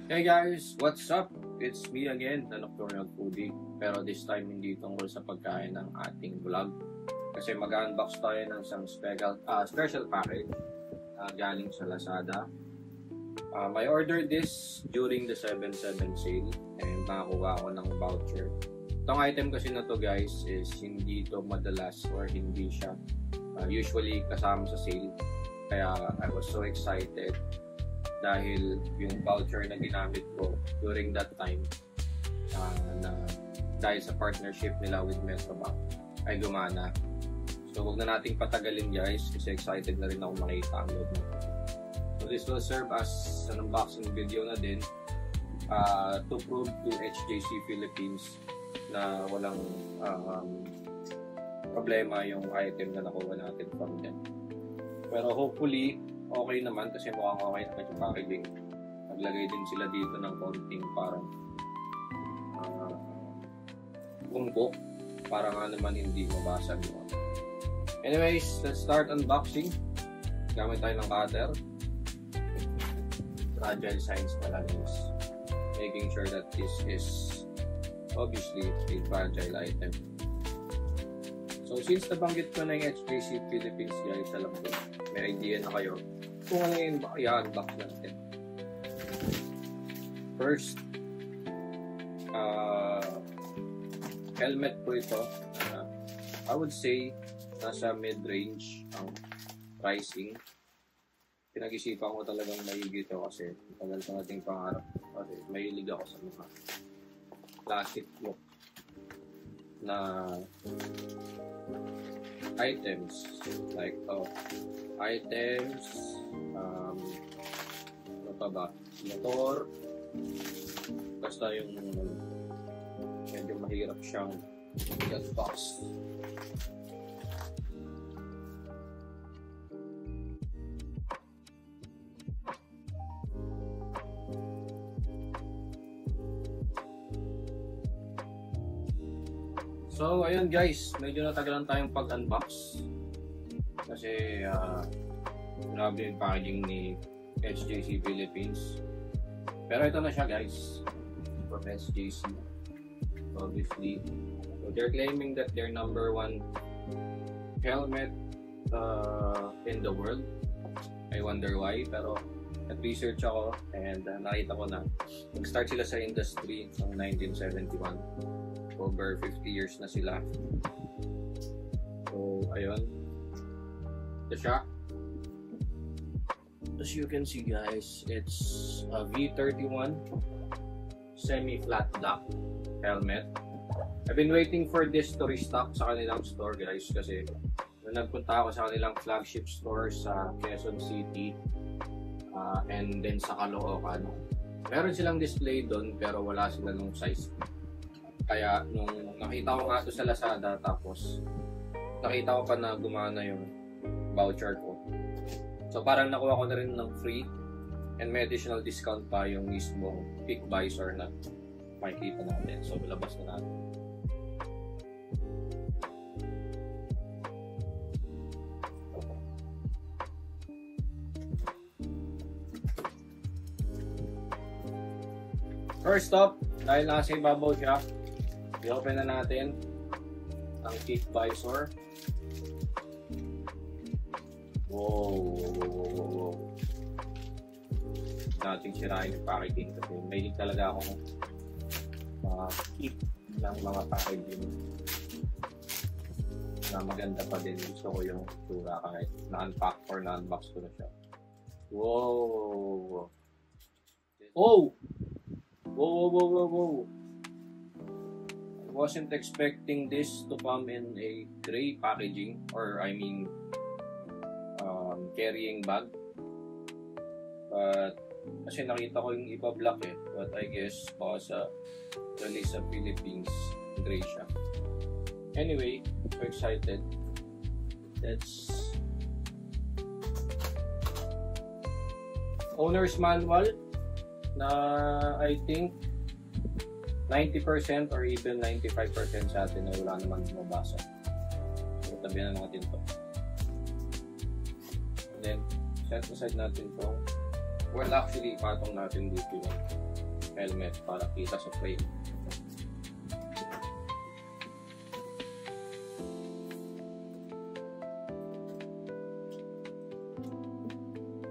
Hey guys, what's up? It's me again, the Nocturnal Foodie. Pero this time hindi tungkol sa pagkain ng ating vlog. Kasi mag-unbox tayo ng isang special package galing sa Lazada. I ordered this during the 7/7 sale and nakakuha ako ng voucher. Itong item kasi na to guys is hindi to madalas or hindi siya usually kasama sa sale. Kaya I was so excited dahil yung voucher na ginamit ko during that time na dahil sa partnership nila with Metrobank ay gumana. So huwag na nating patagalin guys kasi excited na rin ako makita ang loob nito. So this will serve as an unboxing video na din to prove to HJC Philippines na walang problema yung item na nakuha natin from them. Pero hopefully okay naman kasi mukhang okay naman yung packaging. Naglagay din sila dito ng konting parang bungko para nga naman hindi mabasag yun. Anyways, let's start unboxing. Gamit tayo ng cutter. Fragile signs pala guys. Making sure that this is obviously a fragile item. So since nabanggit ko na yung HJC Philippines guys, alam ko may idea na kayo kung ano yung i-unbox natin. First, helmet po ito. I would say nasa mid-range ang pricing. Pinag-isipan ko talagang maigi ito kasi tagal sa ating pangarap. Kasi mahilig ako sa mga classic look na items like items ano pa ba, motor, basta yung medyo mahirap siyang i-unbox. So, ayun guys, medyo natagalan tayong pag-unbox kasi grabe yung packaging ni HJC Philippines. Pero ito na siya guys, from HJC, obviously. So, they're claiming that they're #1 helmet in the world. I wonder why, pero nag-research ako and nakita ko na nag-start sila sa industry noong 1971. Over 50 years na sila. So, ayun. Ito siya. As you can see guys, it's a V31 semi-flat black helmet. I've been waiting for this to restock sa kanilang store guys kasi nagpunta ako sa kanilang flagship store sa Quezon City and then sa Caloocan. Meron silang display doon pero wala sila nung size. Kaya nung nakita ko nga ito sa Lazada tapos nakita ko pa na gumana yung voucher ko. So parang nakuha ko na rin ng free and may additional discount pa yung mismong Peak Visor na makikita natin. So labas na natin. First off, dahil nasa ibabaw siya, i-open na natin ang Peak Visor. Wow. Nating sirain yung packaging kasi mahilig talaga akong keep ng mga packaging na maganda pa din. Gusto ko yung tura kahit na-unpack or na-unbox ko na siya. Wow. I wasn't expecting this to come in a gray packaging or I mean carrying bag, but kasi nakita ko yung iba black but I guess baka sa release sa Philippines gray siya. Anyway, I'm excited. That's owner's manual na I think 90% or even 95% sa atin na wala naman mabasa. So, tabihan na natin ito. And then, set aside natin ito. Well, actually, patong natin dito yun. helmet para kita sa frame.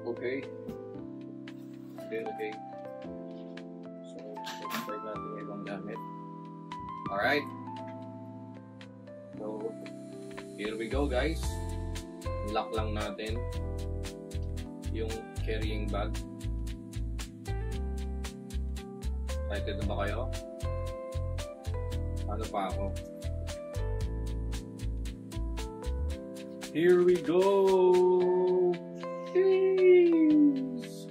Okay. Okay. So, start natin yung ibang gamit. Alright. So, here we go guys. Lock lang natin yung carrying bag. Excited na ba kayo? Ano pa ako? Here we go! Jeez!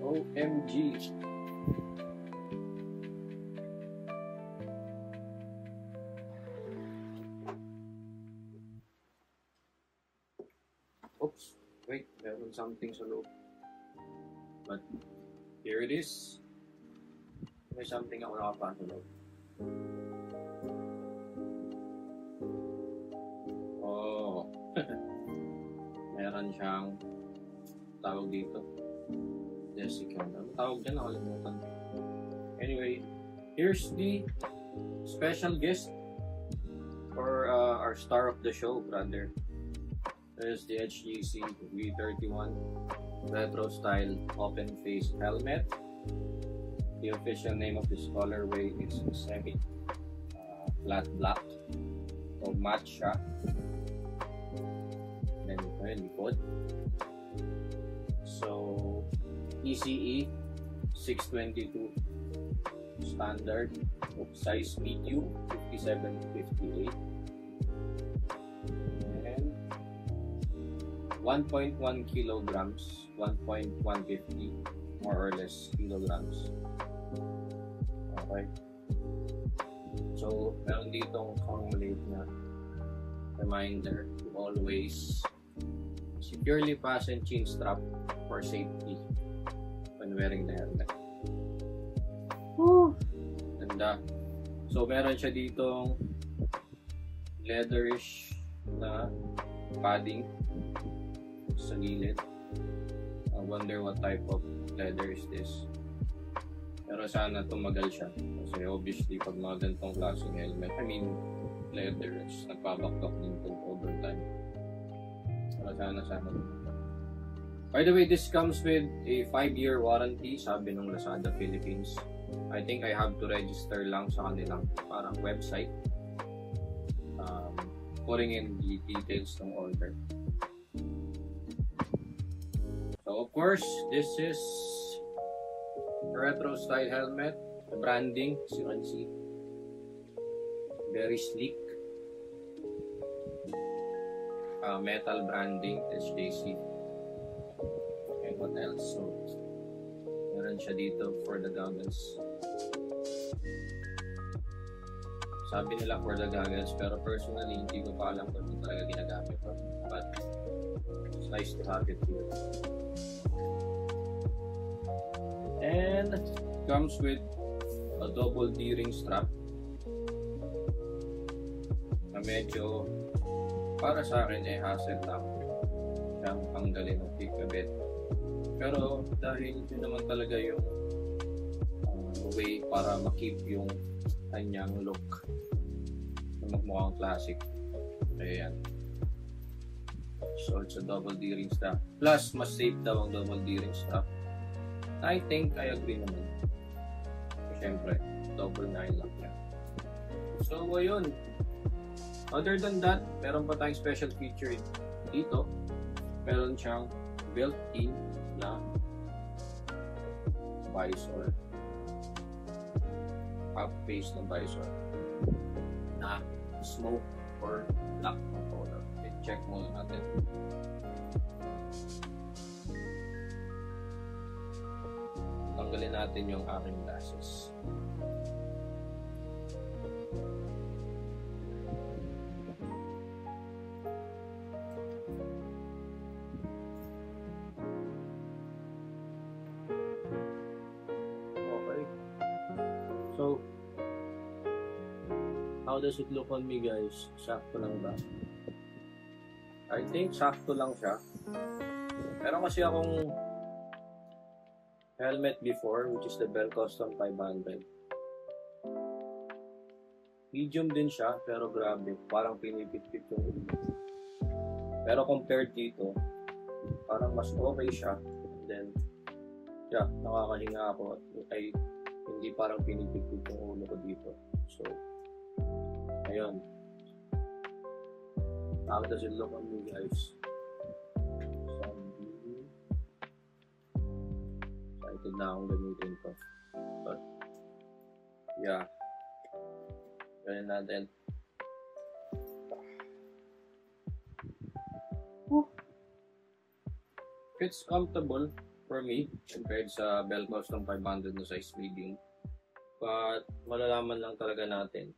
OMG! Oops! Wait, meron something sa loob. But, here it is. May something ako nakapasok sa loob. Oh. Meron siyang tawag dito. Jessica. Ano tawag dyan? Nakalimutan. Anyway, here's the special guest or our star of the show, brother. There's the HGC V31 retro style open face helmet. The official name of this colorway is semi flat black o matte siya. Then ito yung likod. So ECE 622 standard of size medium 57-58. 1.1 kilograms, 1.150 more or less kilograms. Okay. So, meron ditong maliit na reminder to always securely fasten chin strap for safety when wearing the helmet. Woo! Ganda. So, meron siya ditong leatherish na padding sa gilid. I wonder what type of leather is this. Pero sana tumagal siya. Kasi obviously pag mga ganitong klaseng helmet, I mean leather, nagpabakbak din itong over time. Pero sana tumagal. By the way, this comes with a 5-year warranty, sabi ng Lazada Philippines. I think I have to register lang sa kanilang parang website. Putting in the details ng order. So of course, this is a retro style helmet. The branding, as you can see, very sleek. Metal branding, HJC. And what else? So, meron siya dito for the goggles. Sabi nila for the goggles, pero personally, hindi ko pa alam kung talaga ginagamit ko. But, it's nice to have it here. And comes with a double D-ring strap na medyo para sa akin hassle lang siyang tanggalin ng pigabit. Pero dahil yun naman talaga yung way para makip yung kanyang look na magmukhang classic. Ayan. So it's a double D-ring strap. Plus, mas safe daw ang double D-ring strap. I think I agree naman. Siyempre, double 9 lang yan. So, ayun. Other than that, meron pa tayong special feature dito. Meron siyang built-in na visor. Half-face na visor. Na smoke or black na color. Check muna natin. Tanggalin natin yung aking glasses. Okay. So, how does it look on me, guys? Sakto lang ba? I think sakto lang siya. Meron kasi akong helmet before, which is the Bell Custom 500. Medium din siya, pero grabe, parang pinipit-pit yung ulo. Pero compared dito, parang mas okay siya. And then, yeah, nakakahinga ako. Ay, hindi parang pinipit-pit yung ulo ko dito. So, ayun. How does it look on you guys? Excited na akong gamitin ko. But, yeah. Gawin natin. It's comfortable for me compared sa Bell Custom 500 na size medium. But, malalaman lang talaga natin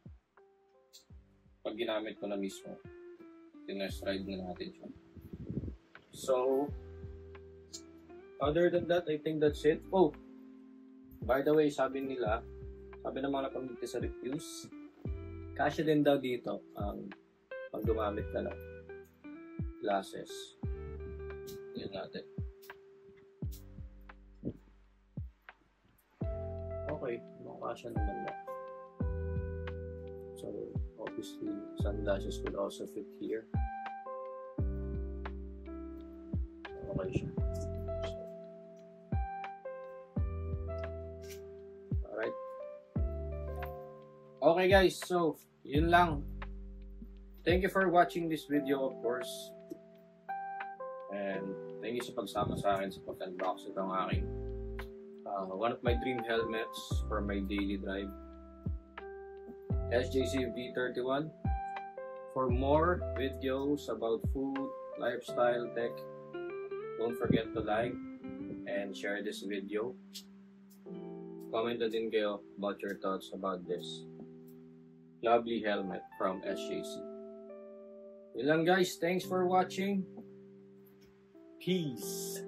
pag ginamit ko na mismo. Tinest ride na natin siya. So, other than that, I think that's it. Oh, by the way, sabi ng mga napamigti sa reviews, kasya din daw dito pag gumamit ka ng glasses. Yan natin. Okay, makakasya naman na. So, obviously, sunglasses will also fit here. Okay siya. Alright. Okay guys, so, yun lang. Thank you for watching this video, of course. And thank you sa pagsama sa akin sa pag-unbox. Ito ang aking one of my dream helmets for my daily drive. SJC V31. For more videos about food, lifestyle, tech, don't forget to like and share this video. Comment na din kayo about your thoughts about this lovely helmet from SJC. Yun lang guys, thanks for watching. Peace.